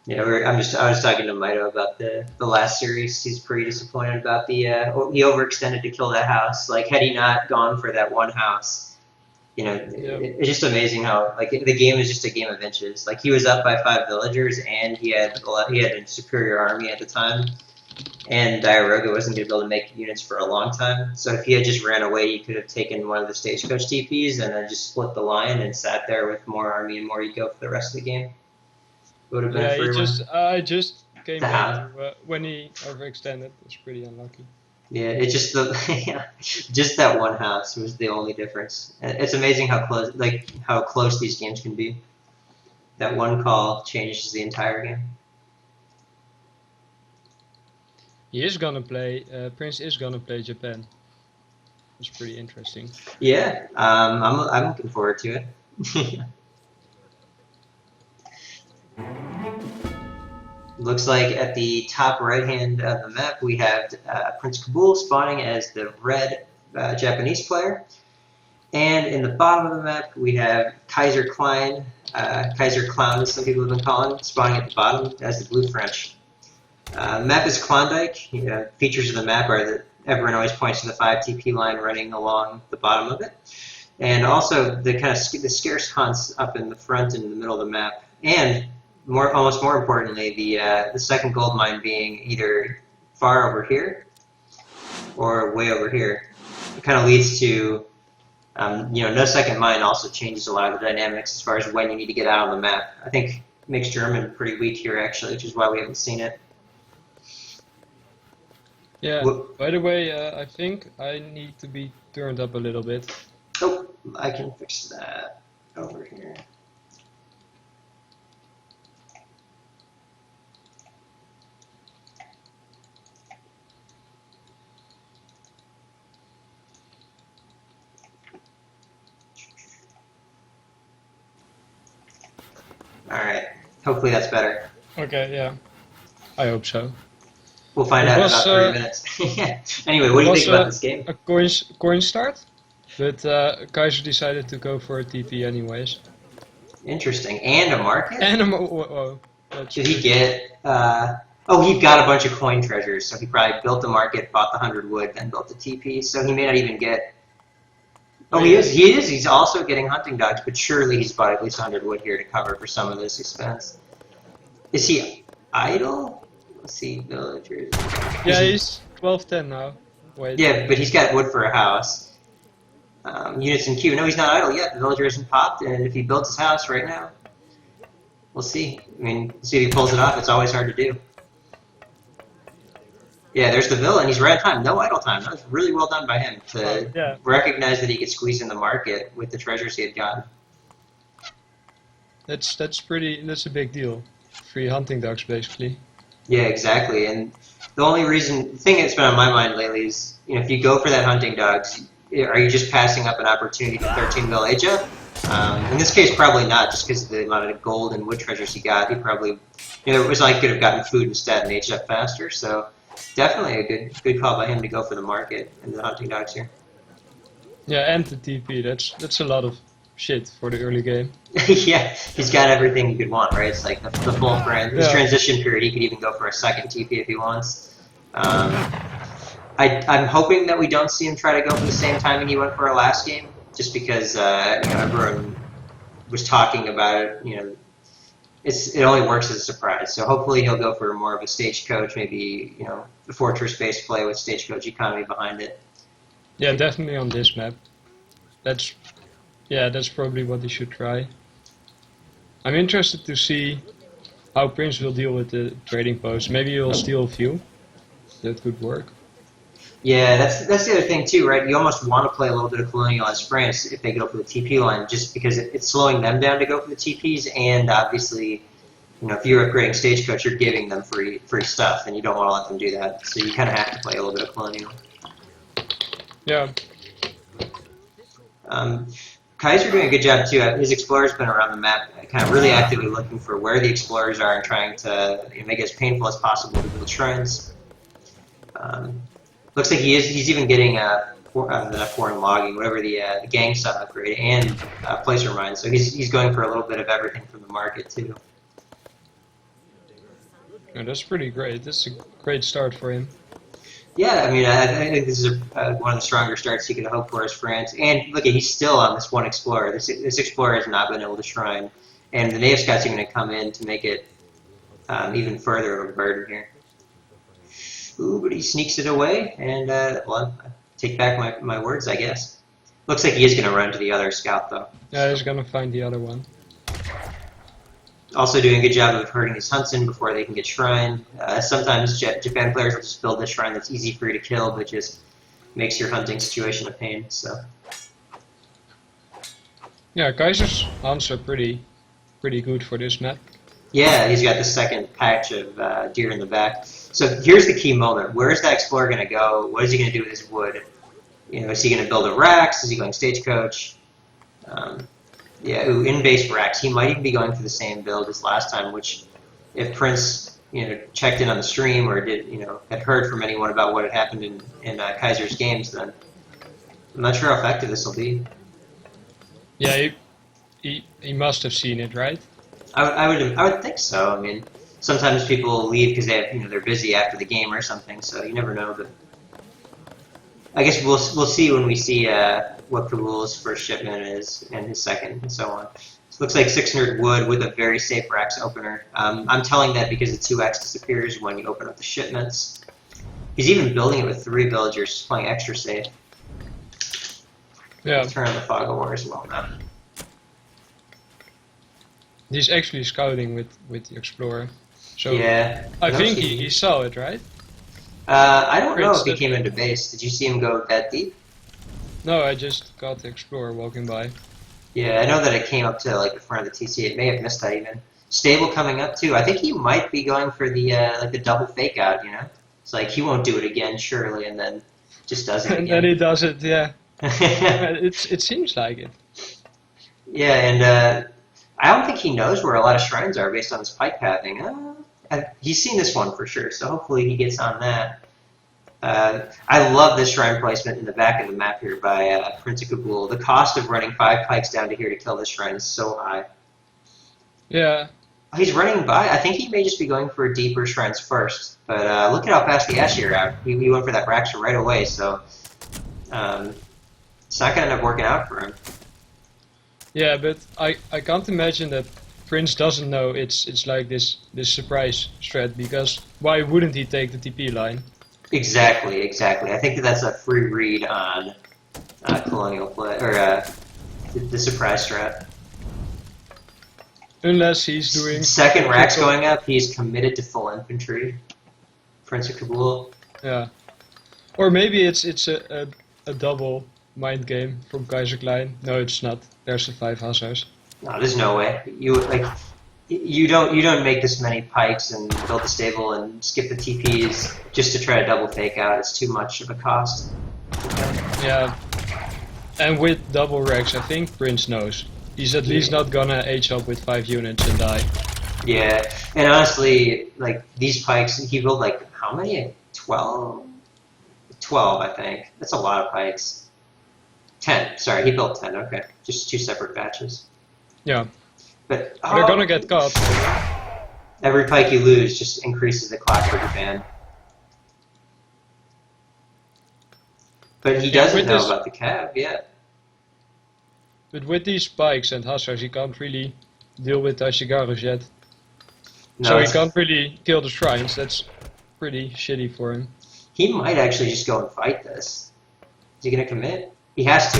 Yeah, I was talking to Mito about the last series. He's pretty disappointed about the he overextended to kill that house. Like had he not gone for that one house, Yeah. it's just amazing how like the game is just a game of inches. Like he was up by 5 villagers and he had a superior army at the time, and Diaroga wasn't going to be able to make units for a long time. So if he had just ran away, he could have taken one of the stagecoach TPs and then just split the line and sat there with more army and more eco for the rest of the game. It would have been a Yeah, free one. I just came The back house. to when he overextended. It's pretty unlucky. Yeah, it's just yeah, just that one house was the only difference. It's amazing how close these games can be. That one call changes the entire game. He is gonna play. Prince is gonna play Japan. It's pretty interesting. Yeah, I'm looking forward to it. Looks like at the top right hand of the map we have PrinceofKabul spawning as the red Japanese player. And in the bottom of the map we have Kaiserklein, Kaiserklein as some people have been calling, spawning at the bottom as the blue French. Map is Klondike. Features of the map are that everyone always points to the 5 TP line running along the bottom of it. And also the kind of the scarce hunts up in the front and in the middle of the map. And almost more importantly, the second gold mine being either far over here or way over here. It kind of leads to, no second mine also changes a lot of the dynamics as far as when you need to get out on the map. I think makes German pretty weak here actually, which is why we haven't seen it. Yeah. By the way, I think I need to be turned up a little bit. Oh, I can fix that over here. Alright, hopefully that's better. Okay, yeah. I hope so. We'll find out in about 3 minutes. Yeah. Anyway, what do you think about this game? A coin start, but Kaiser decided to go for a TP anyways. Interesting. And a market? And whoa. Did he get... he got a bunch of coin treasures, so he probably built the market, bought the 100 wood, then built the TP, so he may not even get... Oh, he is. He's also getting hunting dogs, but surely he's bought at least 100 wood here to cover for some of this expense. Is he idle? Let's see, villagers. Yeah, he's 12-10 now. Wait. Yeah, but he's got wood for a house. Units in queue. No, he's not idle yet. The villager isn't popped, and if he builds his house right now, we'll see. I mean, see if he pulls it off. It's always hard to do. Yeah, there's the villa, and he's right on time. No idle time. That was really well done by him to recognize that he could squeeze in the market with the treasures he had gotten. That's a big deal. Free hunting dogs, basically. Yeah, exactly. And the thing that's been on my mind lately is, if you go for that hunting dogs, are you just passing up an opportunity to 13 mil age up? In this case, probably not, just because of the amount of gold and wood treasures he got. He probably, it was like he could have gotten food instead and aged up faster. So definitely a good call by him to go for the market and the hunting dogs here. Yeah, and the TP. That's a lot of shit for the early game. Yeah, he's got everything you could want, right? It's like the full this transition period. He could even go for a second TP if he wants. I'm hoping that we don't see him try to go for the same timing he went for our last game, just because everyone was talking about it. It only works as a surprise. So hopefully he'll go for more of a stagecoach, maybe the fortress-based play with stagecoach economy behind it. Yeah, definitely on this map. That's probably what he should try. I'm interested to see how Prince will deal with the trading posts. Maybe he'll steal a few. That could work. Yeah, that's the other thing too, right? You almost want to play a little bit of Colonial as France if they go for the TP line, just because it's slowing them down to go for the TPs, and obviously, if you're upgrading Stagecoach, you're giving them free stuff, and you don't want to let them do that. So you kind of have to play a little bit of Colonial. Yeah. Kaiser doing a good job too. His explorer's been around the map, kind of really actively looking for where the explorers are and trying to make it as painful as possible to build shrines. Looks like he's even getting not foreign logging, whatever the gang sub upgrade, and placer mine. So he's going for a little bit of everything from the market too. Yeah, that's pretty great. That's a great start for him. Yeah, I mean, I think this is one of the stronger starts he could hope for as France. And look, he's still on this one explorer. This explorer has not been able to shrine, and the native scouts are going to come in to make it even further of a burden here. Ooh, but he sneaks it away, and well, I take back my words, I guess. Looks like he is going to run to the other scout, though. Yeah, he's gonna find the other one. Also doing a good job of hurting these hunts in before they can get shrine. Sometimes Japan players will just build a shrine that's easy for you to kill, but just makes your hunting situation a pain. So Yeah, Kaiser's hunts are pretty good for this map. yeah, he's got the second patch of deer in the back. So here's the key moment. Where is that explorer going to go? What is he going to do with his wood? You know, is he going to build a racks? Is he going stagecoach? Yeah, ooh, in-base racks. He might even be going for the same build as last time, which if Prince, checked in on the stream or had heard from anyone about what had happened in Kaiser's games, then I'm not sure how effective this will be. Yeah, he must have seen it, right? I would think so. I mean, sometimes people leave because they're busy after the game or something, so you never know. But I guess we'll see when we see what Kabul's first shipment is and his second and so on. So it looks like 600 wood with a very safe racks opener. I'm telling that because the 2x disappears when you open up the shipments. He's even building it with 3 villagers, just playing extra safe. Yeah. Turn on the fog of war as well now. He's actually scouting with the explorer. So Yeah. I think he saw it, right? I don't know Prince if he came into base. Did you see him go that deep? No, I just got the explorer walking by. Yeah, I know that it came up to like the front of the TC. It may have missed that even. Stable coming up too. I think he might be going for the the double fake out. It's like he won't do it again, surely, and then just does it And again. then he does it, yeah. It seems like it. Yeah, and I don't think he knows where a lot of shrines are based on his pike pathing. He's seen this one for sure, so hopefully he gets on that. I love this shrine placement in the back of the map here by Prince of Kabul. The cost of running 5 pikes down to here to kill this shrine is so high. Yeah. He's running by. I think he may just be going for deeper shrines first. But look at how fast the Ashir are out. He went for that Raksha right away, so it's not going to end up working out for him. Yeah, but I can't imagine that Prince doesn't know it's like this surprise strat, because why wouldn't he take the TP line? Exactly. I think that's a free read on colonial play or the surprise strat. Unless he's doing Second rack's going up. He's committed to full infantry. Prince of Kabul. Yeah, or maybe it's a double mind game from Kaiserklein. No, it's not. There's the 5 hussars. No, there's no way. You don't make this many pikes and build the stable and skip the TPs just to try to double fake out. It's too much of a cost. Yeah, and with double racks, I think Prince knows. He's at least not gonna H up with 5 units and die. Yeah, and honestly, like these pikes, he built like how many? 12? 12, I think. That's a lot of pikes. 10. Sorry, he built 10. Okay, just 2 separate batches. Yeah, But they're gonna get caught. Every pike you lose just increases the clock for Japan. But he doesn't know about the cab yet. But with these spikes and hussars, he can't really deal with Ashigarus yet. No, So he can't really kill the shrines. That's pretty shitty for him. He might actually just go and fight this. Is he going to commit? He has to.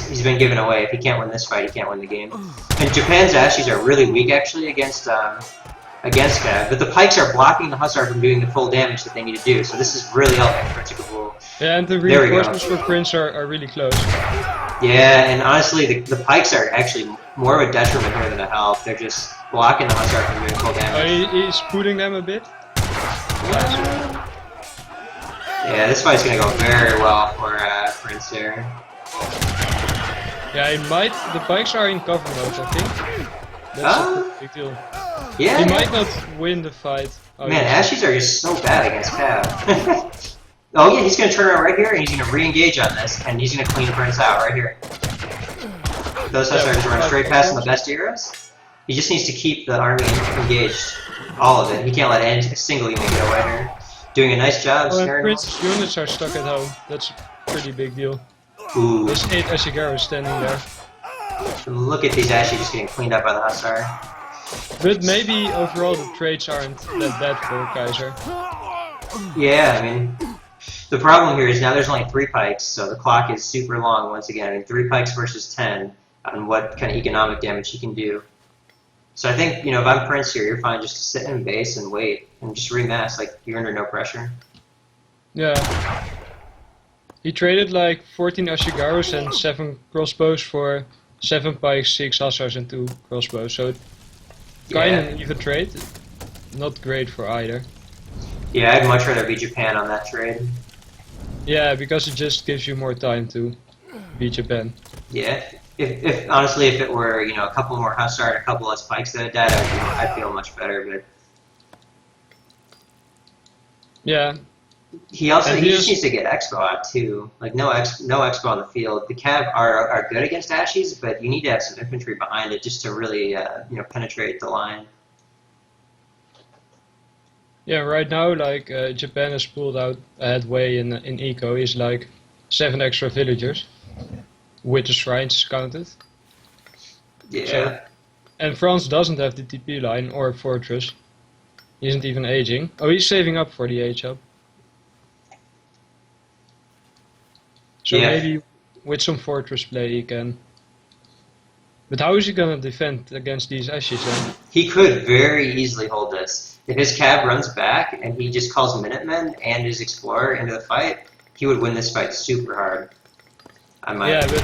He's been given away. If he can't win this fight, he can't win the game. And Japan's Ashies are really weak, actually, against Cav. But the pikes are blocking the Hussar from doing the full damage that they need to do. So this is really helping Prince of Kabul. Yeah, and the reinforcements for Prince are really close. Yeah, and honestly, the pikes are actually more of a detriment here than a help. They're just blocking the Hussar from doing full damage. He's putting them a bit. Yeah, this fight's going to go very well for Prince here. Yeah, he might. The pikes are in cover mode, I think. That's a big deal. Yeah, he might not win the fight. Man, Ashies are just so bad against Cav. Oh yeah, he's going to turn around right here, and he's going to re-engage on this, and he's going to clean Prince out right here. Those hussars run straight past him, the best heroes. He just needs to keep the army engaged, all of it. He can't let a single unit get away here. Doing a nice job Oh, and snaring. Prince's units are stuck at home. That's a pretty big deal. Ooh, There's 8 Ashigaru standing there. look at these Ashes just getting cleaned up by the hussar. But maybe overall the trades aren't that bad for Kaiser. Yeah, I mean, the problem here is now there's only 3 pikes, so the clock is super long once again. I mean, 3 pikes versus 10 on what kind of economic damage he can do. So I think, if I'm Prince here, you're fine just to sit in base and wait and just remass, like you're under no pressure. Yeah. He traded like 14 Ashigarus and 7 crossbows for 7 pikes, 6 hussars and 2 crossbows. So kind of an even trade. Not great for either. Yeah, I'd much rather beat Japan on that trade. Yeah, because it just gives you more time to beat Japan. Yeah, if honestly, if it were, a couple more hussar and a couple less pikes that had died, I'd feel much better, but... Yeah. He just needs to get Expo out too. Like no Expo on the field. The Cav are good against Ashes, but you need to have some infantry behind it just to really penetrate the line. Yeah, right now, like Japan has pulled out a headway in eco. Is like 7 extra villagers with the shrines counted. Yeah. So, and France doesn't have the TP line or fortress. He isn't even aging. Oh, he's saving up for the age up. So maybe with some fortress play he can. But how is he gonna defend against these Ashes then? He could very easily hold this. If his Cav runs back and he just calls Minutemen and his Explorer into the fight, he would win this fight super hard. Yeah, but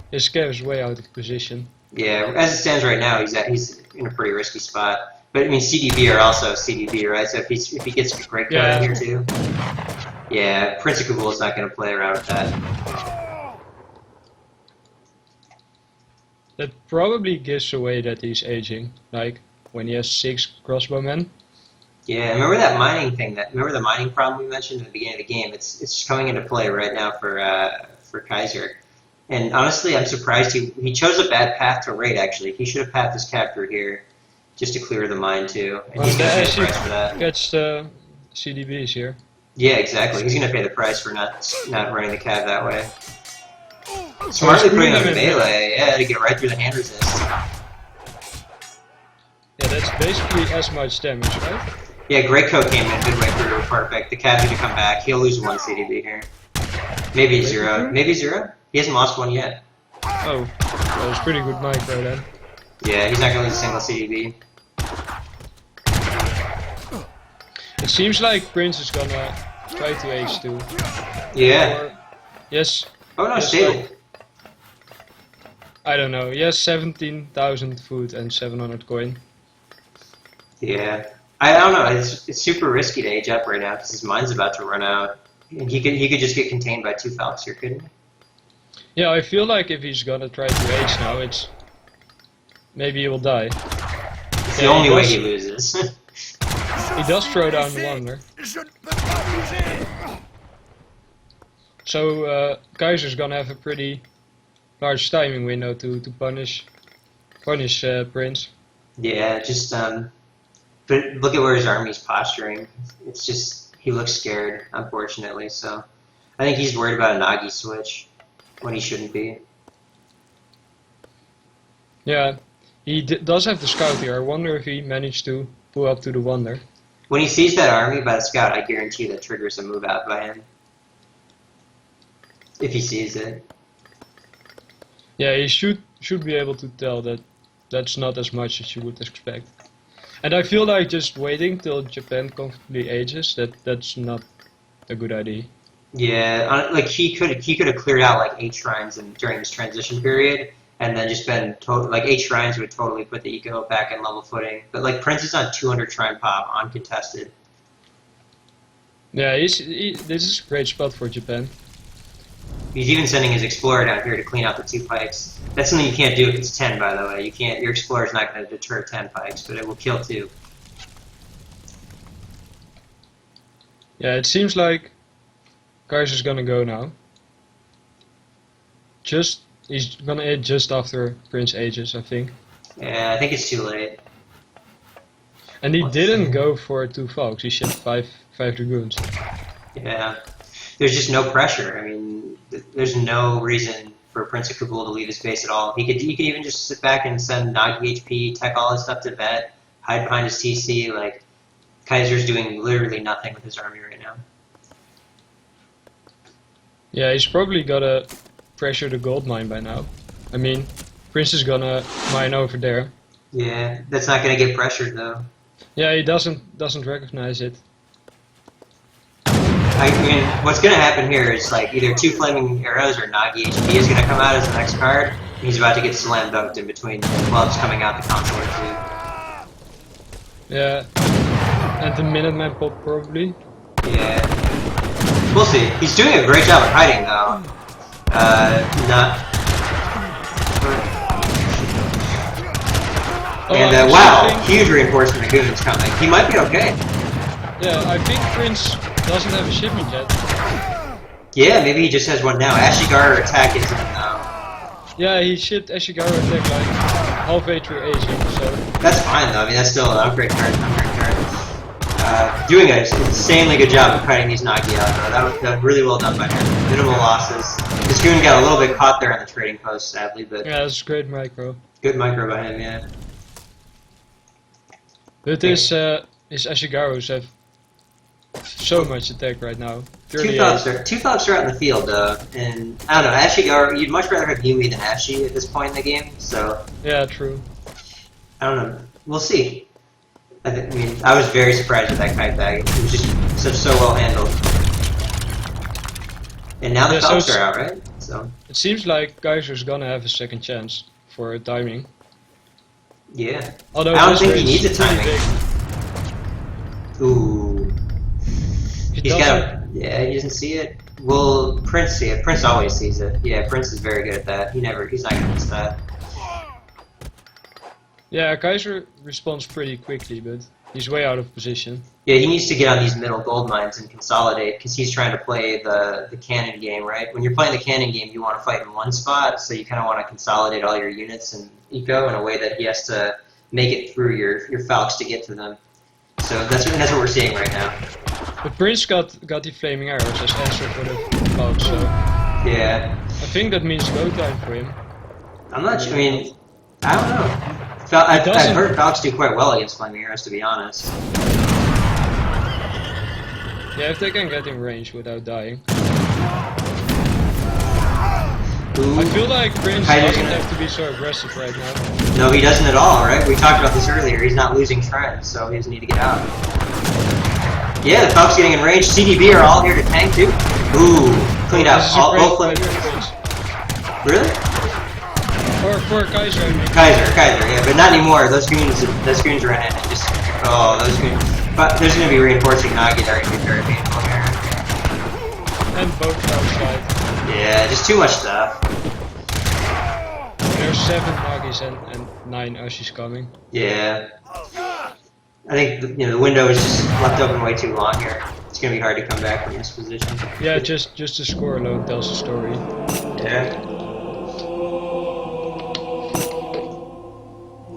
his Cav is way out of position. Yeah, as it stands right now, he's in a pretty risky spot. But I mean, CDB are also CDB, right? So if he gets a great card in here too, yeah, PrinceofKabul is not going to play around with that. That probably gives away that he's aging, like when he has 6 crossbowmen. Yeah, remember that mining thing? Remember the mining problem we mentioned at the beginning of the game? It's coming into play right now for Kaiser. And honestly, I'm surprised he chose a bad path to raid. Actually, he should have pathed his Cav through here, just to clear the mine too. And he's going to pay the price for that. Gets the CDBs here. Yeah, exactly. He's going to pay the price for not running the Cav that way. Smartly putting them in melee, to get right through the hand resist. Yeah, that's basically as much damage, right? Yeah, Greatcoat came in, good way through, perfect. The Cav's gonna come back. He'll lose 1 CDB here. Maybe 0. Maybe 0? He hasn't lost 1 yet. Oh, that was pretty good micro then. Yeah, he's not gonna lose a single CDB. It seems like Prince is gonna try to H2. Yeah. Or, yes. Oh no, yes, stable. Like, I don't know. He has 17,000 food and 700 coin. Yeah. I don't know. It's super risky to age up right now because his mine's about to run out. And he could just get contained by 2 Falcons here, couldn't he? Yeah, I feel like if he's gonna try to age now, it's maybe he will die. It's the only way he loses. He does throw down the Wonder. So Kaiser's gonna have a pretty large timing window to punish Prince. Yeah, just but look at where his army's posturing. It's just he looks scared, unfortunately. So I think he's worried about a Nagi switch when he shouldn't be. Yeah, he does have the scout here. I wonder if he managed to pull up to the Wonder. When he sees that army by the scout, I guarantee that triggers a move out by him. If he sees it. Yeah, he should be able to tell that that's not as much as you would expect. And I feel like just waiting till Japan comfortably ages, that's not a good idea. Yeah, like he could have cleared out like 8 shrines during this transition period, and then just been like 8 shrines would totally put the eco back in level footing. But like Prince is on 200 shrine pop, uncontested. Yeah, this is a great spot for Japan. He's even sending his Explorer down here to clean out the 2 pikes. That's something you can't do if it's 10, by the way. You can't. Your Explorer's not going to deter 10 pikes, but it will kill 2. Yeah, it seems like Kaiser's gonna go now. He's gonna hit just after Prince ages, I think. Yeah, I think it's too late. And he What's didn't the- go for 2 Falcons, he shipped 5 Dragoons. Yeah. There's just no pressure. I mean, there's no reason for Prince of Kabul to leave his base at all. He could even just sit back and send Nagi HP, tech all his stuff to vet, hide behind his TC. Like, Kaiser's doing literally nothing with his army right now. Yeah, he's probably gotta pressure the gold mine by now. I mean, Prince is gonna mine over there. Yeah, that's not going to get pressured, though. Yeah, he doesn't recognize it. I mean, what's going to happen here is like either 2 flaming arrows or Nagi HP is going to come out as the next card. And he's about to get slam dunked in between while it's coming out the console too. Yeah, and the Minuteman pop probably. Yeah, we'll see. He's doing a great job of hiding though. And wow, huge reinforcement of goons coming. He might be okay. Yeah, I think Prince doesn't have a shipment yet. Yeah, maybe he just has one now. Ashigar attack isn't now. Yeah, he shipped Ashigaru attack like halfway through Asia, so... That's fine though, I mean that's still an upgrade card. Doing an insanely good job of cutting these Nagi out though. That was really well done by him. Minimal losses. This goon got a little bit caught there on the trading post sadly, but Yeah, that's great micro. good micro by him, yeah. But his Ashigarus have so much attack right now. 2 Falcons are out in the field though, and I don't know, Ashigar, you'd much rather have Yumi than Ashi at this point in the game, so Yeah, true. I don't know. We'll see. I mean, I was very surprised with that kite bag. It was just so well handled. And now the Yeah, so Falcons it's- are out, right? So It seems like Kaiser's gonna have a second chance for timing. yeah. Although I don't this think he range needs a is pretty timing. big. Ooh. He He's doesn't- got. Yeah, he doesn't see it. Will Prince see it? Prince always sees it. Yeah, Prince is very good at that. He's not gonna miss that. Yeah, Kaiser responds pretty quickly, but he's way out of position. Yeah, he needs to get on these middle gold mines and consolidate because he's trying to play the cannon game, right? When you're playing the cannon game, you want to fight in one spot, so you kind of want to consolidate all your units and eco in a way that he has to make it through your Falcons to get to them. So that's what we're seeing right now. But Prince got the flaming arrows as answer for the Falcons, so Yeah, I think that means go time for him. I'm not sure. I mean, I don't know. I've heard Falcons do quite well against flaming arrows, to be honest. Yeah, if they can get in range without dying. Ooh. I feel like Prince Kaiser's doesn't gonna- have to be so aggressive right now. No, he doesn't at all, right? We talked about this earlier. He's not losing trend, so he doesn't need to get out. Yeah, the Falcons getting in range. CDB are all here to tank too. Ooh, cleaned out. This is a All, great both fight flaming. for Prince. Really? For Kaiser, I mean. Kaiser, yeah, but not anymore. Those goons are in it. Just those goons. But there's going to be reinforcing Nagi that are going to be very painful here. And both Falcons died. Yeah, just too much stuff. There's 7 Nagis and 9 Ashis coming. Yeah. I think the window is just left open way too long here. It's going to be hard to come back from this position. Yeah, just the score alone tells the story. Yeah.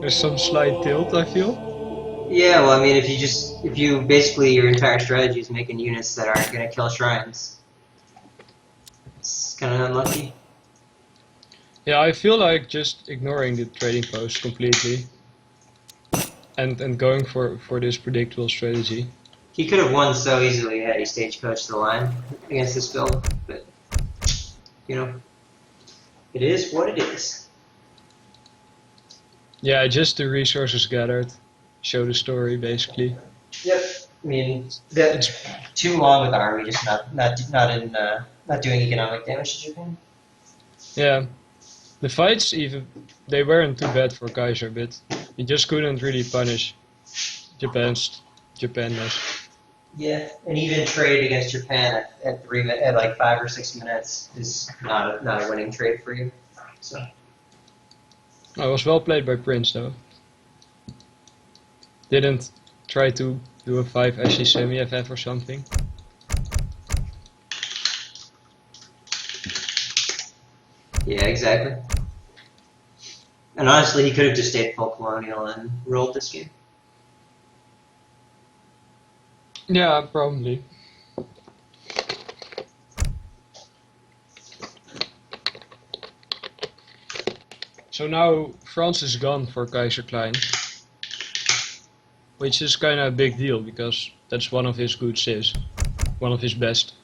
There's some slight tilt, I feel. Yeah, well, I mean, if you basically your entire strategy is making units that aren't going to kill shrines, it's kind of unlucky. Yeah, I feel like just ignoring the trading post completely and going for this predictable strategy. He could have won so easily had he stagecoached the line against this build, but it is what it is. Yeah, just the resources gathered show the story basically. Yep. I mean, it's too long with the army, just not doing economic damage to Japan. Yeah, the fights they weren't too bad for Kaiser, but he just couldn't really punish Japanness. Yeah, and even trade against Japan at like 5 or 6 minutes is not a winning trade for you. So. It was well played by Prince though. Didn't try to do a 5 SC semi FF or something. Yeah, exactly. And honestly, he could have just stayed full colonial and rolled this game. Yeah, probably. So now France is gone for Kaiserklein, which is kind of a big deal because that's one of his good civs, one of his best.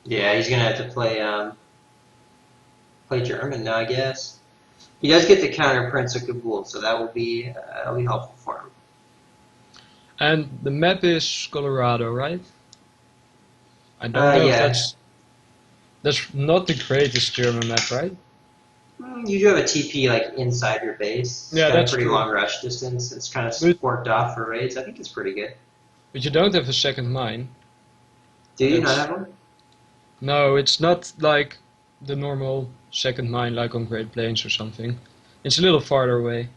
Yeah, he's gonna have to play German now, I guess. He does get to counter Prince of Kabul, so that'll be helpful for him. And the map is Colorado, right? I don't know if Yeah. that's not the greatest German map, right? You do have a TP like inside your base. It's Yeah, got a that's pretty true. long rush distance. It's kind of But- forked off for raids. I think it's pretty good. But you don't have a second mine. Do you not That's- have one? No, it's not like the normal second mine like on Great Plains or something. It's a little farther away.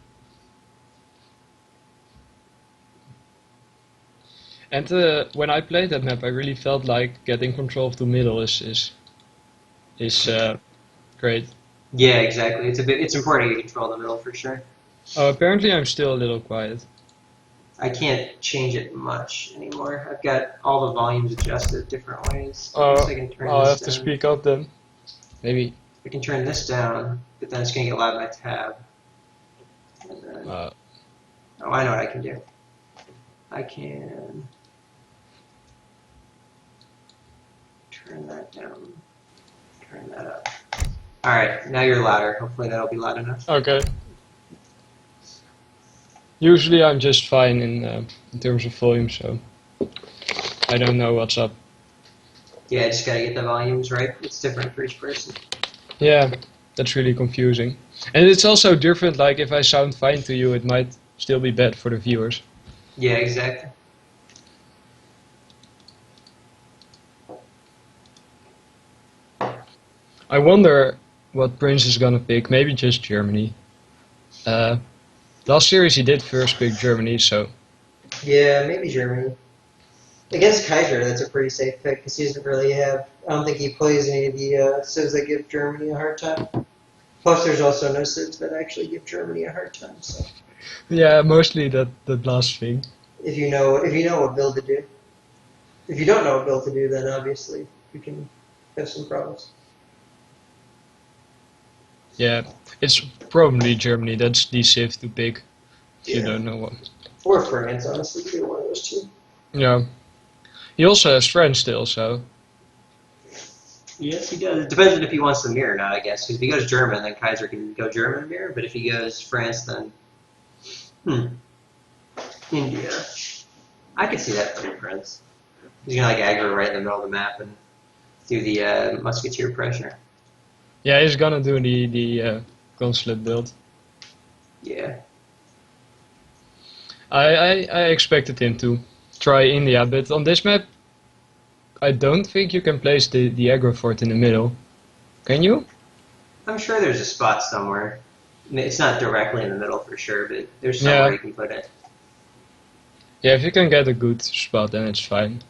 And when I played that map, I really felt like getting control of the middle is great. Yeah, exactly. It's important to get control of the middle for sure. Oh, apparently I'm still a little quiet. I can't change it much anymore. I've got all the volumes adjusted different ways. I Oh, guess I can turn I'll this have to down. speak up then. Maybe. I can turn this down, but then it's gonna get loud in my tab. And then, Uh, oh, I know what I can do. I can turn that down, turn that up. All right, now you're louder. Hopefully that'll be loud enough. okay. Usually I'm just fine in terms of volume, so I don't know what's up. Yeah, I just gotta get the volumes right. It's different for each person. Yeah, that's really confusing. And it's also different, like if I sound fine to you, it might still be bad for the viewers. Yeah, exactly. I wonder what Prince is gonna pick, maybe just Germany. Last series he did first pick Germany, so Yeah, maybe Germany. Against Kaiser, that's a pretty safe pick because he doesn't really have. I don't think he plays any of the civs that give Germany a hard time. Plus, there's also no civs that actually give Germany a hard time. So, yeah, mostly that last thing. if you know what build to do, if you don't know what build to do, then obviously you can have some problems. Yeah, it's probably Germany, that's the safe to pick if you Yeah. don't know what. Or France, honestly, either one of those two. Yeah. He also has French still, so Yes, he does. It depends on if he wants the mirror or not, I guess. Because if he goes German, then Kaiser can go German mirror. But if he goes France, then India. I could see that from France. He's gonna like aggro right in the middle of the map and do the musketeer pressure. yeah, he's gonna do the consulate build. Yeah. I expected him to try India, but on this map, I don't think you can place the aggro fort in the middle. Can you? I'm sure there's a spot somewhere. I mean, it's not directly in the middle for sure, but there's somewhere you can put it. Yeah, if you can get a good spot, then it's fine.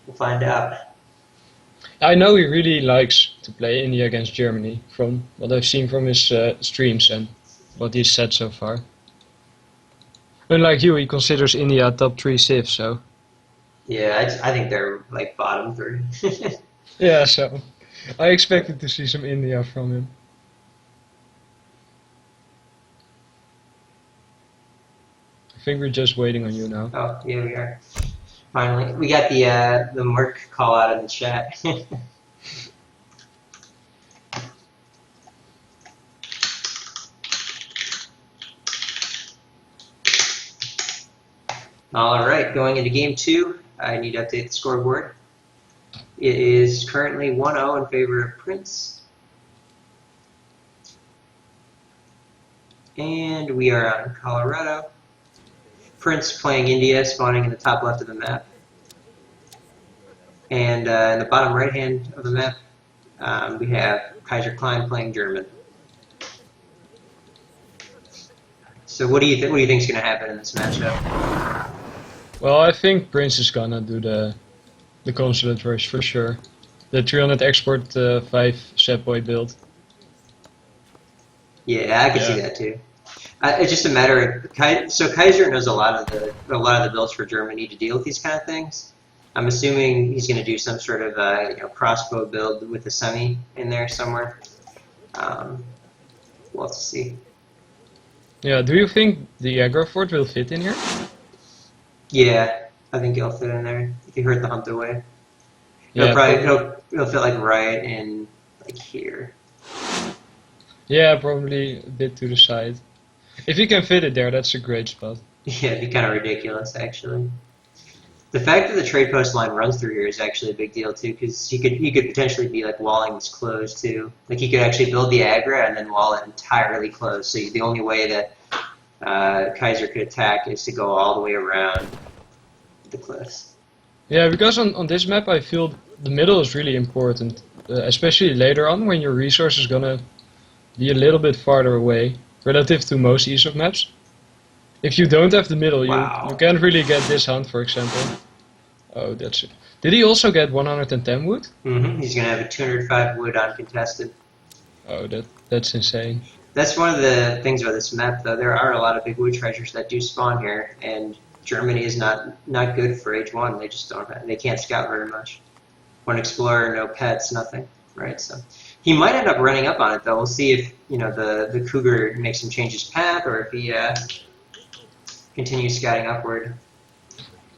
We'll find out. I know he really likes to play India against Germany, from what I've seen from his streams and what he's said so far. Unlike you, he considers India a top 3 civ, so... Yeah, I think they're like bottom 3. Yeah, so I expected to see some India from him. I think we're just waiting on you now. Oh, yeah, we are. Finally, we got the Merc call out in the chat. All right, going into game 2, I need to update the scoreboard. It is currently 1-0 in favor of Prince. And we are on Colorado. Prince playing India, spawning in the top left of the map. And in the bottom right hand of the map, we have Kaiserklein playing German. So what do you think is going to happen in this matchup? Well, I think Prince is gonna do the consulate rush for sure. The 300 export 5 set boy build. Yeah, I could see Yeah. that too. It's just a matter of so Kaiser knows a lot of the builds for Germany to deal with these kind of things. I'm assuming he's going to do some sort of crossbow build with a semi in there somewhere. Um, we'll have to see. Yeah. Do you think the aggro fort will fit in here? Yeah, I think it'll fit in there if you hurt the hunt away. It'll Yeah, probably probably. it'll fit like right in like here. Yeah, probably a bit to the side. If you can fit it there, that's a great spot. Yeah, it'd be kind of ridiculous actually. The fact that the trade post line runs through here is actually a big deal too, because he could potentially be like walling this closed too. Like he could actually build the aggro and then wall it entirely closed. So the only way that Kaiser could attack is to go all the way around the cliffs. Yeah, because on this map I feel the middle is really important, especially later on when your resource is gonna be a little bit farther away relative to most ESOC maps. If you don't have the middle, you Wow. can't really get this hunt, for example. Oh, that's it. Did he also get 110 wood? He's gonna have a 205 wood uncontested. Oh, that's insane. That's one of the things about this map, though. There are a lot of big wood treasures that do spawn here, and Germany is not good for H1. They just don't. They can't scout very much. One explorer, no pets, nothing. Right. So he might end up running up on it, though. We'll see if the cougar makes him change his path, or if he continues scouting upward.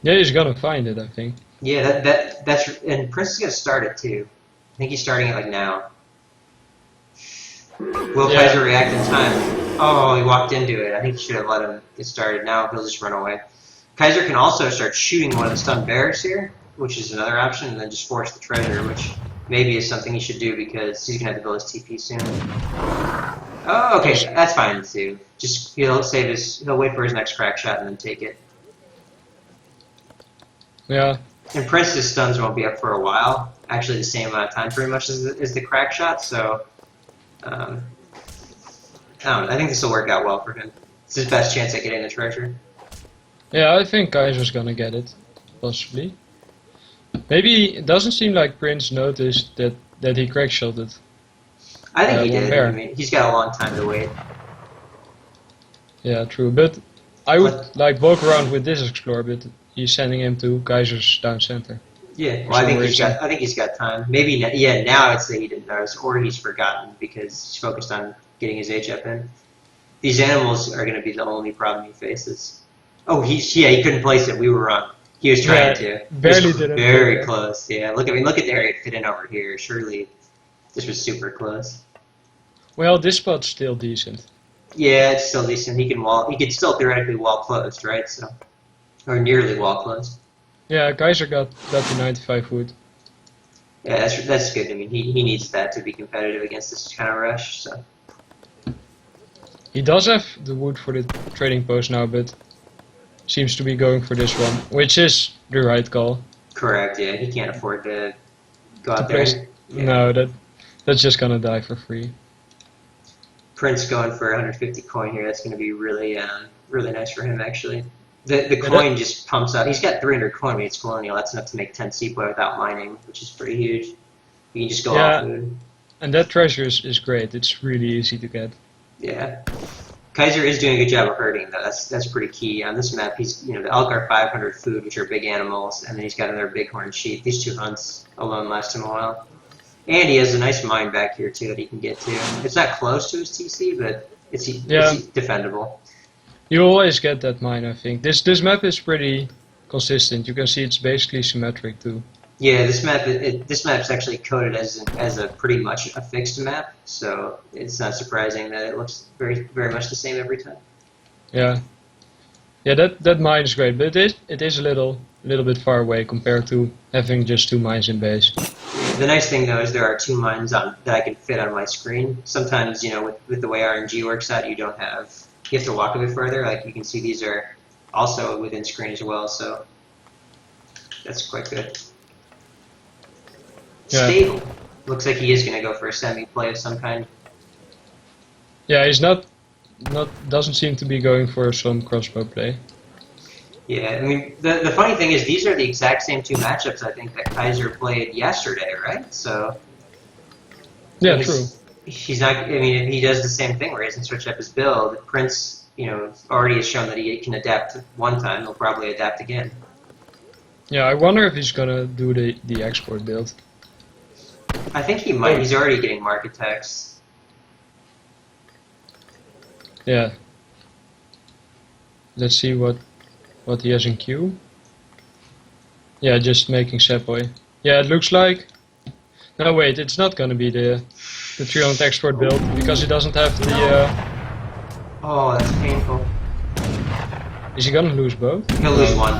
Yeah, he's gonna find it, I think. Yeah, that's and Prince is gonna start it too. I think he's starting it like now. Will Yeah. Kaiser react in time? Oh, he walked into it. I think you should have let him get started. Now he'll just run away. Kaiser can also start shooting one of the stun bears here, which is another option, and then just force the treasure, which maybe is something he should do because he's gonna have to build his TP soon. Oh, okay, that's fine too. Just he'll wait for his next crack shot and then take it. Yeah. And Prince's stuns won't be up for a while. Actually, the same amount of time, pretty much, as the crack shot. So, I don't know. I think this will work out well for him. It's his best chance at getting the treasure. Yeah, I think Kaiser's gonna get it. Possibly. Maybe it doesn't seem like Prince noticed that he crack shot it. I think he one did. bear. I mean, he's got a long time to wait. Yeah, true. But I would But- like walk around with this explorer, but he's sending him to Kaiser's down center. Yeah, For well, I some think reason. he's got time. Maybe now it's that he didn't notice, or he's forgotten because he's focused on getting his HF in. These animals are going to be the only problem he faces. Oh, he couldn't place it. We were wrong. He was trying Yeah, to. barely It was didn't very get it. close. Yeah, look at the area it fit in over here. Surely, this was super close. Well, this spot's still decent. Yeah, it's still decent. He could still theoretically wall closed, right? So, or nearly wall closed. Yeah, Kaiser got the 95 wood. Yeah, that's good. I mean, he needs that to be competitive against this kind of rush. So. He does have the wood for the trading post now, but seems to be going for this one, which is the right call. Correct. Yeah, he can't afford to go To out there. place- Yeah. No, that's just gonna die for free. Prince going for 150 coin here. That's going to be really nice for him actually. The Yeah, coin just pumps out. He's got 300 coin when it's colonial. That's enough to make 10 sepoy without mining, which is pretty huge. You can just go Yeah. off food. And that treasure is great. It's really easy to get. Yeah. Kaiser is doing a good job of herding though. That's pretty key on this map. He's the elk are 500 food, which are big animals, and then he's got another bighorn sheep. These two hunts alone last him a while. And he has a nice mine back here too that he can get to. It's not close to his TC, but it's defendable. You always get that mine, I think. This map is pretty consistent. You can see it's basically symmetric too. Yeah, this map's actually coded as a pretty much a fixed map, so it's not surprising that it looks very much the same every time. Yeah. Yeah, that mine is great, but it is a little bit far away compared to having just 2 mines in base. The nice thing though is there are 2 mines that I can fit on my screen. Sometimes with the way RNG works out, you have to walk a bit further. Like you can see, these are also within screen as well, so that's quite good. Yeah. Stable. Looks like he is going to go for a semi play of some kind. Yeah, he's not doesn't seem to be going for some crossbow play. Yeah, I mean, the funny thing is these are the exact same 2 matchups I think that Kaiser played yesterday, right? So Yeah, he's, true. he's not. I mean, if he does the same thing where he doesn't switch up his build, Prince, already has shown that he can adapt one time. He'll probably adapt again. Yeah, I wonder if he's gonna do the export build. I think he might. He's already getting market tax. Yeah. Let's see what he has in queue. Yeah, just making Sepoy. Yeah, it looks like. No, wait, it's not gonna be the 300 export build because he doesn't have the. Oh, that's painful. Is he gonna lose both? He'll lose one.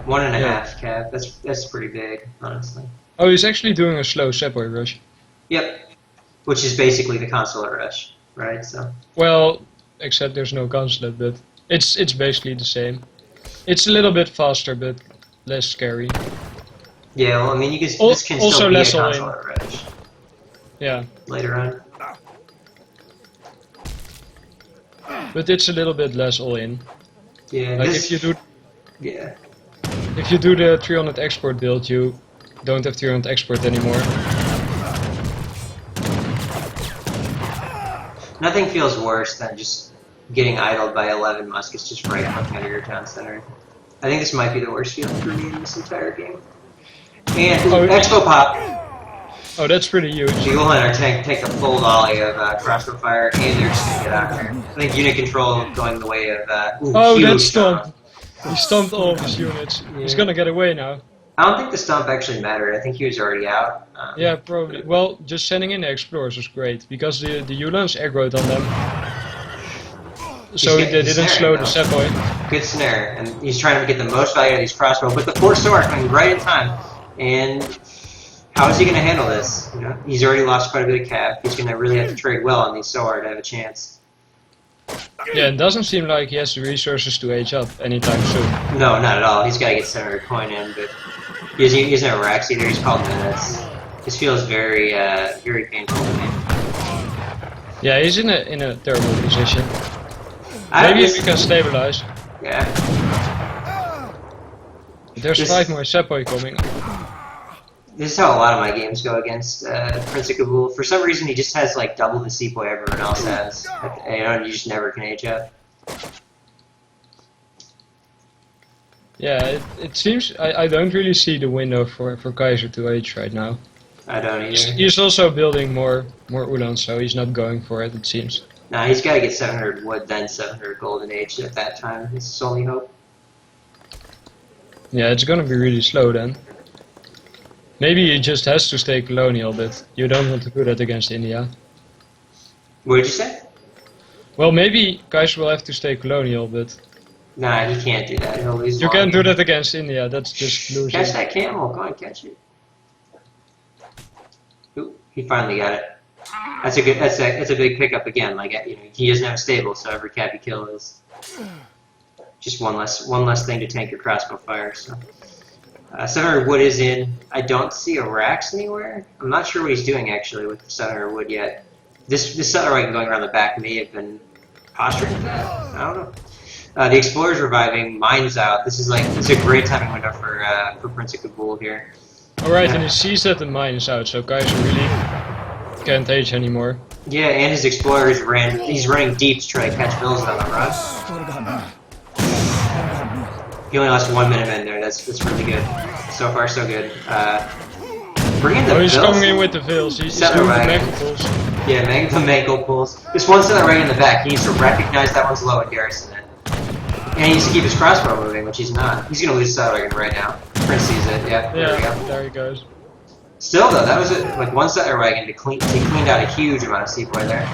1.5 cap. That's pretty big, honestly. Oh, he's actually doing a slow Sepoy rush. Yep. Which is basically the consulate rush, right? So. Well, except there's no consulate, but it's basically the same. It's a little bit faster, but less scary. Yeah, well, I mean, this can also still be a less all in. consulate rush. Yeah. Later on. But it's a little bit less all in. Yeah. Like if you do. Yeah. If you do the 300 export build, you don't have 300 export anymore. Nothing feels worse than just getting idled by 11 muskets just right looking under your town center. I think this might be the worst feeling for me in this entire game. And Expo Pop. Oh, that's pretty huge. Eagle and our tank take a full volley of crossbow fire, and they're just gonna get out of there. I think unit control going the way of. That stomp. He stomped all of his units. Yeah. He's gonna get away now. I don't think the stomp actually mattered. I think he was already out. Yeah, probably. Well, just sending in the explorers was great because the Ulans aggroed on them. So they didn't slow the Sepoy. Good snare, and he's trying to get the most value out of these crossbows. But the 4 SOAR coming right in time, and how is he going to handle this? He's already lost quite a bit of cap. He's going to really have to trade well on these SOAR to have a chance. Yeah, it doesn't seem like he has the resources to age up anytime soon. No, not at all. He's got to get 700 coin in, but he doesn't have racks either. He's called minutes. This feels very, very painful to me. Yeah, he's in a terrible position. Maybe if we can stabilize. Yeah. There's 5 more Sepoy coming. This is how a lot of my games go against Prince of Kabul. For some reason, he just has like double the Sepoy everyone else has. You just never can age up. Yeah, it seems I don't really see the window for Kaiser to age right now. I don't either. He's also building more Ulans, so he's not going for it seems. Nah, he's got to get 700 wood, then 700 golden age at that time. It's his only hope. Yeah, it's gonna be really slow then. Maybe he just has to stay colonial, but you don't want to do that against India. What did you say? Well, maybe Kaiser will have to stay colonial, but... Nah, he can't do that. He'll lose. You can't do that against India, that's just losing. Catch that camel, go on, catch it. Ooh, he finally got it. That's a big pickup again. Like he doesn't have a stable, so every cap you kill is just one less thing to tank your crossbow fire. So 700 wood is in. I don't see a racks anywhere. I'm not sure what he's doing actually with 700 wood yet. This settler wagon going around the back may have been posturing for that. I don't know. The explorer's reviving. Mine's out. This is a great timing window for Prince of Kabul here. Alright, and he sees that the mine is out, so Kaiser really can't age anymore. Yeah, and his explorer he's running deep to try to catch bills on the run. He only lost 1 minute in there. That's really good. So far, so good. Bring in the he's bills. coming in with the vills. He's doing the mangle pulls. Yeah, the mangle pulls. This one settler right in the back. He needs to recognize that one's low and garrison it. And he needs to keep his crossbow moving, which he's not. He's going to lose his settler wagon right now. Prince sees it. Yeah, there we go. There he goes. Still though, that was one settler wagon he cleaned out a huge amount of sepoy there.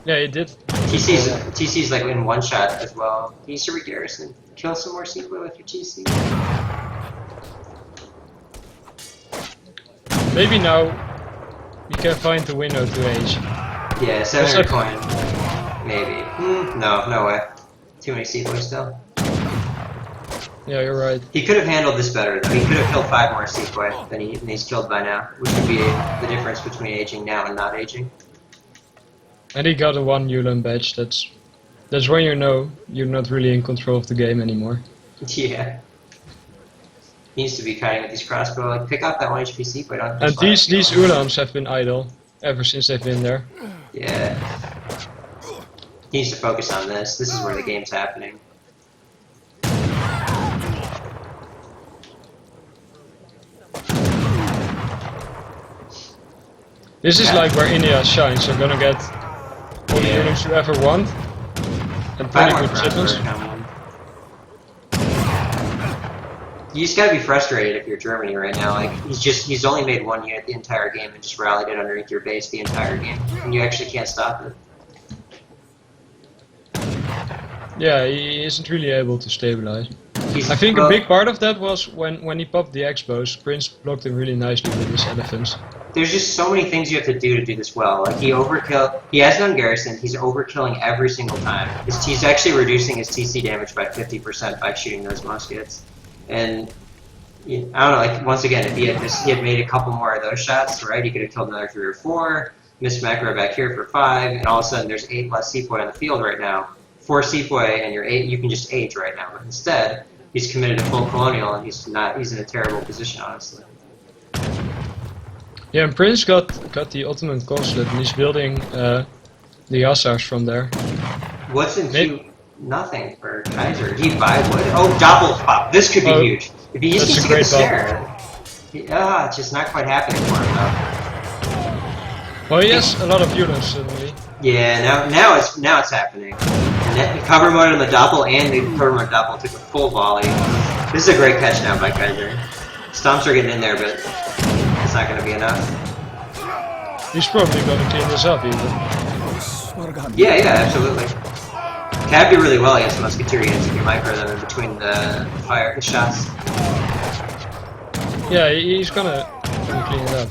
Yeah, he did. TC's like in one shot as well. He needs to re-garrison. Kill some more sepoy with your TC. Maybe now you can find the window to age. Yeah, 700 coin. Maybe. No way. Too many sepoy still. Yeah, you're right. He could have handled this better though. He could have killed 5 more sepoy than he's killed by now, which would be the difference between aging now and not aging. And he got a 1 Ulan badge. That's when you know you're not really in control of the game anymore. Yeah. He needs to be kiting with these crossbow. Like, pick up that 1 HP sepoy. And these Ulans have been idle. ever since they've been there. Yeah. He needs to focus on this. This is where the game's happening. This is like where India shines. They're gonna get all the units you ever want and pretty good shipments. You just gotta be frustrated if you're Germany right now. Like he's only made one unit the entire game and just rallied it underneath your base the entire game, and you actually can't stop it. Yeah, he isn't really able to stabilize. I think well, a big part of that was when he popped the Expos, Prince blocked him really nicely with his elephants. There's just so many things you have to do this well. Like he has it on garrison, he's overkilling every single time. He's actually reducing his TC damage by 50% by shooting those muskets. And I don't know, like once again, if he had made a couple more of those shots, right, he could have killed another 3 or 4, missed macro back here for 5, and all of a sudden there's 8 less sepoy on the field right now. 4 sepoy and you're 8, you can just age right now. But instead, he's committed to full colonial and he's in a terrible position, honestly. Yeah, and Prince got the Ottoman consulate and he's building the Hussars from there. What's in queue? Nothing for Kaiser. He buy wood. Oh, doppel pop. This could be huge. If he just needs to get the snare. It's just not quite happening for him though. Well, he has a lot of units suddenly. Yeah, now it's happening. Cover mode on the doppel and the cover mode doppel took a full volley. This is a great catch now by Kaiser. Stomps are getting in there, but it's not going to be enough. He's probably going to clean this up even. Yeah, absolutely. Can do really well against musketeer units if you micro them in between the shots. Yeah, he's gonna clean it up.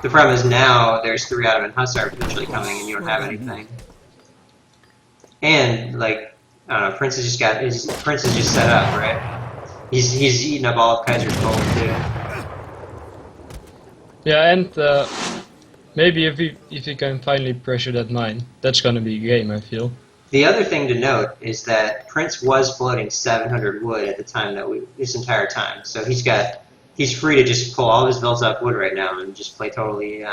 The problem is now there's 3 Ottoman Hussar potentially coming and you don't have anything. And like I don't know, Prince is just set up, right? He's eating up all of Kaiser's gold too. Yeah, and maybe if he can finally pressure that mine, that's gonna be a game, I feel. The other thing to note is that Prince was floating 700 wood at the time this entire time. So he's free to just pull all his built up wood right now and just play totally,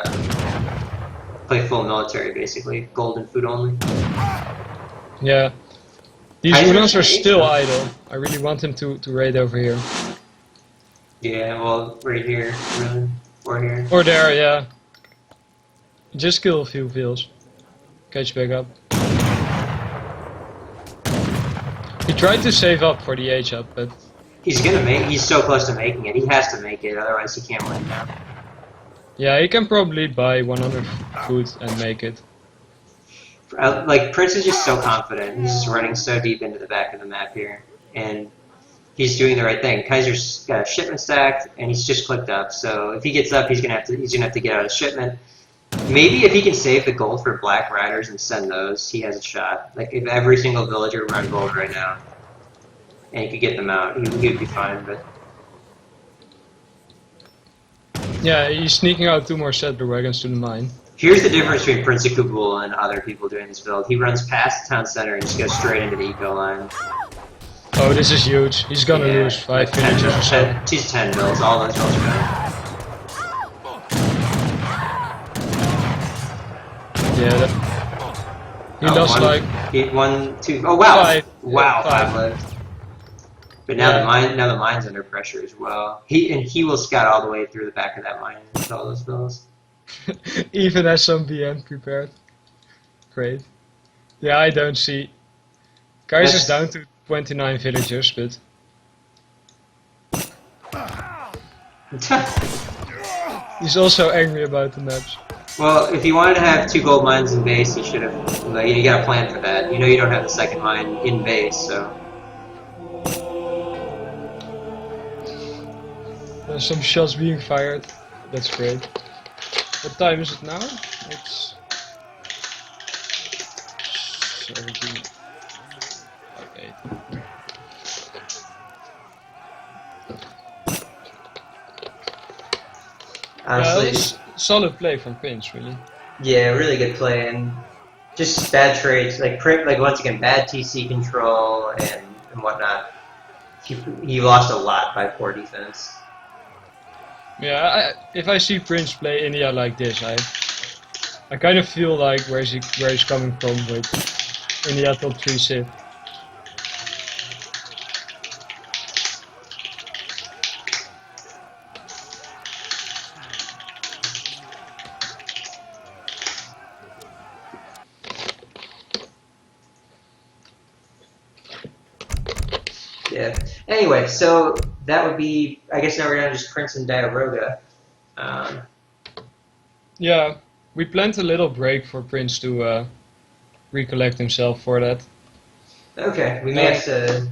play full military basically, gold and food only. Yeah. These units are still idle. I really want him to raid over here. Yeah, well, right here, really. Or here. Or there, yeah. Just kill a few fields. Catch back up. He tried to save up for the H up, but he's so close to making it. He has to make it, otherwise he can't win now. Yeah, he can probably buy 100 food and make it. Like Prince is just so confident. He's just running so deep into the back of the map here, and he's doing the right thing. Kaiser's got a shipment stacked, and he's just clicked up. So if he gets up, he's gonna have to get out of shipment. Maybe if he can save the gold for Black Riders and send those, he has a shot. Like if every single villager run gold right now, and he could get them out, he would be fine. But yeah, he's sneaking out 2 more settler wagons to the mine. Here's the difference between Prince of Kabul and other people doing this build. He runs past the town center and just goes straight into the eco line. Oh, this is huge. He's gonna lose 5 villages or so. He's 10 mills. All those mills are gone. Yeah, he lost like 1, 2. Oh wow! 5. Wow, Yeah, 5 left. But now the mine's under pressure as well. He will scout all the way through the back of that mine and kill all those bills. Even has some BM prepared. Great. Yeah, I don't see. Kaiser's down to 29 villagers, but he's also angry about the maps. Well, if you wanted to have 2 gold mines in base, you should have. Like, you got a plan for that. You know you don't have the second mine in base, so. There's some shots being fired. That's great. What time is it now? It's 17. Okay. Honestly, yeah, solid play from Prince, really. Yeah, really good play, and just bad trades. Like once again, bad TC control and whatnot. He lost a lot by poor defense. Yeah, if I see Prince play India like this, I kind of feel like where he's coming from with in the top 3 Civ. Yeah. Anyway, so that would be, I guess now we're down to just Prince and Diaroga. Yeah, we planned a little break for Prince to recollect himself for that. Okay, we may have to